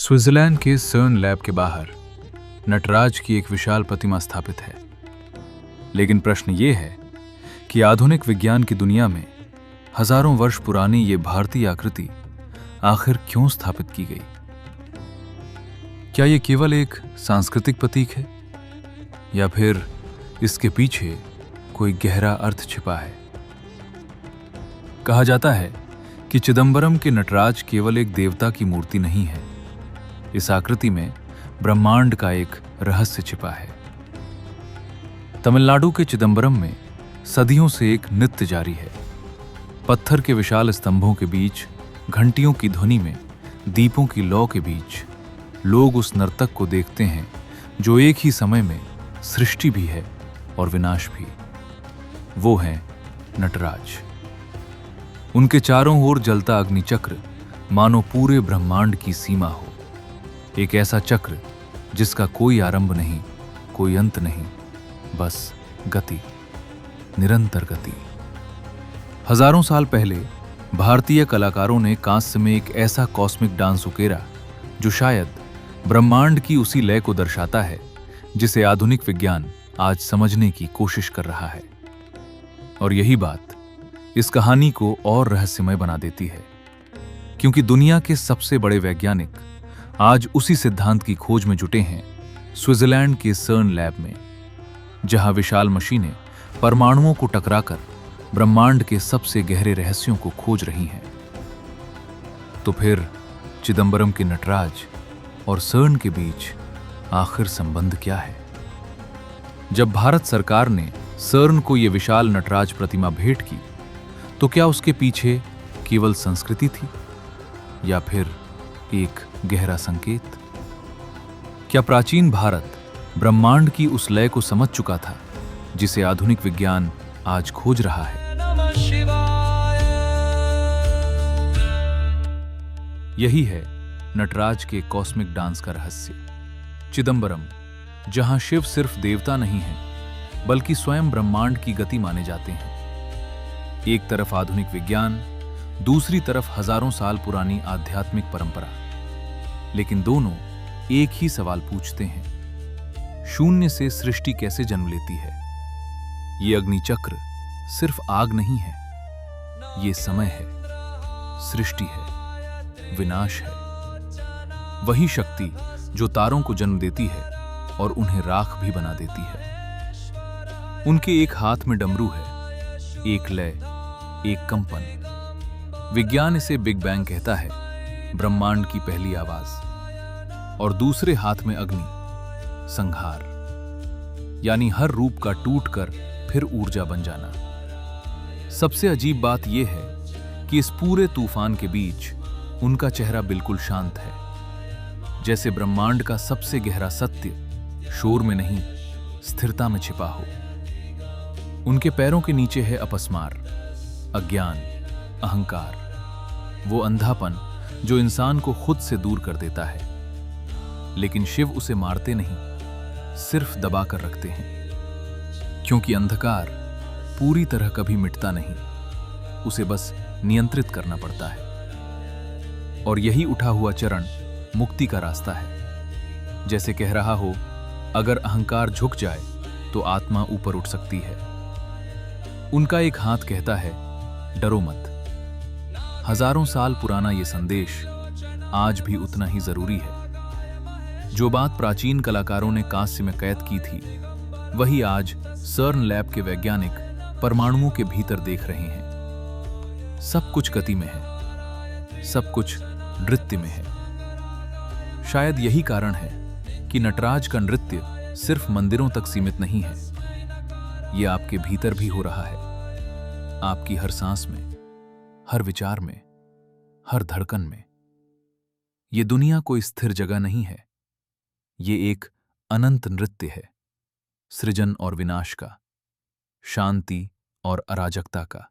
Switzerland के सर्न lab के बाहर नटराज की एक विशाल प्रतिमा स्थापित है। लेकिन प्रश्न ये है कि आधुनिक विज्ञान की दुनिया में हजारों वर्ष पुरानी ये भारतीय आकृति आखिर क्यों स्थापित की गई? क्या ये केवल एक सांस्कृतिक प्रतीक है या फिर इसके पीछे कोई गहरा अर्थ छिपा है? कहा जाता है कि चिदंबरम के नटराज केवल एक देवता की मूर्ति नहीं है। इस आकृति में ब्रह्मांड का एक रहस्य छिपा है। तमिलनाडु के चिदंबरम में सदियों से एक नृत्य जारी है। पत्थर के विशाल स्तंभों के बीच, घंटियों की ध्वनि में, दीपों की लौ के बीच लोग उस नर्तक को देखते हैं जो एक ही समय में सृष्टि भी है और विनाश भी। वो हैं नटराज। उनके चारों ओर जलता अग्निचक्र मानो पूरे ब्रह्मांड की सीमा हो। एक ऐसा चक्र जिसका कोई आरंभ नहीं, कोई अंत नहीं, बस गति, निरंतर गति। हजारों साल पहले भारतीय कलाकारों ने कांस्य में एक ऐसा कॉस्मिक डांस उकेरा जो शायद ब्रह्मांड की उसी लय को दर्शाता है जिसे आधुनिक विज्ञान आज समझने की कोशिश कर रहा है। और यही बात इस कहानी को और रहस्यमय बना देती है, क्योंकि दुनिया के सबसे बड़े वैज्ञानिक आज उसी सिद्धांत की खोज में जुटे हैं, स्विट्जरलैंड के सर्न लैब में, जहां विशाल मशीनें परमाणुओं को टकराकर ब्रह्मांड के सबसे गहरे रहस्यों को खोज रही हैं। तो फिर चिदंबरम के नटराज और सर्न के बीच आखिर संबंध क्या है? जब भारत सरकार ने सर्न को यह विशाल नटराज प्रतिमा भेंट की, तो क्या उसके पीछे केवल संस्कृति थी या फिर एक गहरा संकेत? क्या प्राचीन भारत ब्रह्मांड की उस लय को समझ चुका था जिसे आधुनिक विज्ञान आज खोज रहा है? यही है नटराज के कॉस्मिक डांस का रहस्य। चिदंबरम, जहां शिव सिर्फ देवता नहीं है बल्कि स्वयं ब्रह्मांड की गति माने जाते हैं। एक तरफ आधुनिक विज्ञान, दूसरी तरफ हजारों साल पुरानी आध्यात्मिक परंपरा। लेकिन दोनों एक ही सवाल पूछते हैं, शून्य से सृष्टि कैसे जन्म लेती है? ये अग्निचक्र सिर्फ आग नहीं है, ये समय है, सृष्टि है, विनाश है। वही शक्ति जो तारों को जन्म देती है और उन्हें राख भी बना देती है। उनके एक हाथ में डमरू है, एक लय, एक कंपन। विज्ञान इसे बिग बैंग कहता है, ब्रह्मांड की पहली आवाज। और दूसरे हाथ में अग्नि, संहार, यानी हर रूप का टूटकर फिर ऊर्जा बन जाना। सबसे अजीब बात यह है कि इस पूरे तूफान के बीच उनका चेहरा बिल्कुल शांत है, जैसे ब्रह्मांड का सबसे गहरा सत्य शोर में नहीं, स्थिरता में छिपा हो। उनके पैरों के नीचे है अपस्मार, अज्ञान, अहंकार, वो अंधापन जो इंसान को खुद से दूर कर देता है। लेकिन शिव उसे मारते नहीं, सिर्फ दबा कर रखते हैं, क्योंकि अंधकार पूरी तरह कभी मिटता नहीं, उसे बस नियंत्रित करना पड़ता है। और यही उठा हुआ चरण मुक्ति का रास्ता है। जैसे कह रहा हो, अगर अहंकार झुक जाए तो आत्मा ऊपर उठ सकती है। उनका एक हाथ कहता है, डरो मत। हजारों साल पुराना यह संदेश आज भी उतना ही जरूरी है। जो बात प्राचीन कलाकारों ने कांस्य में कैद की थी, वही आज सर्न लैब के वैज्ञानिक परमाणुओं के भीतर देख रहे हैं। सब कुछ गति में है, सब कुछ नृत्य में है। शायद यही कारण है कि नटराज का नृत्य सिर्फ मंदिरों तक सीमित नहीं है। यह आपके भीतर भी हो रहा है, आपकी हर सांस में, हर विचार में, हर धड़कन में। ये दुनिया कोई स्थिर जगह नहीं है, ये एक अनंत नृत्य है, सृजन और विनाश का, शांति और अराजकता का।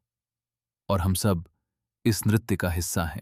और हम सब इस नृत्य का हिस्सा हैं।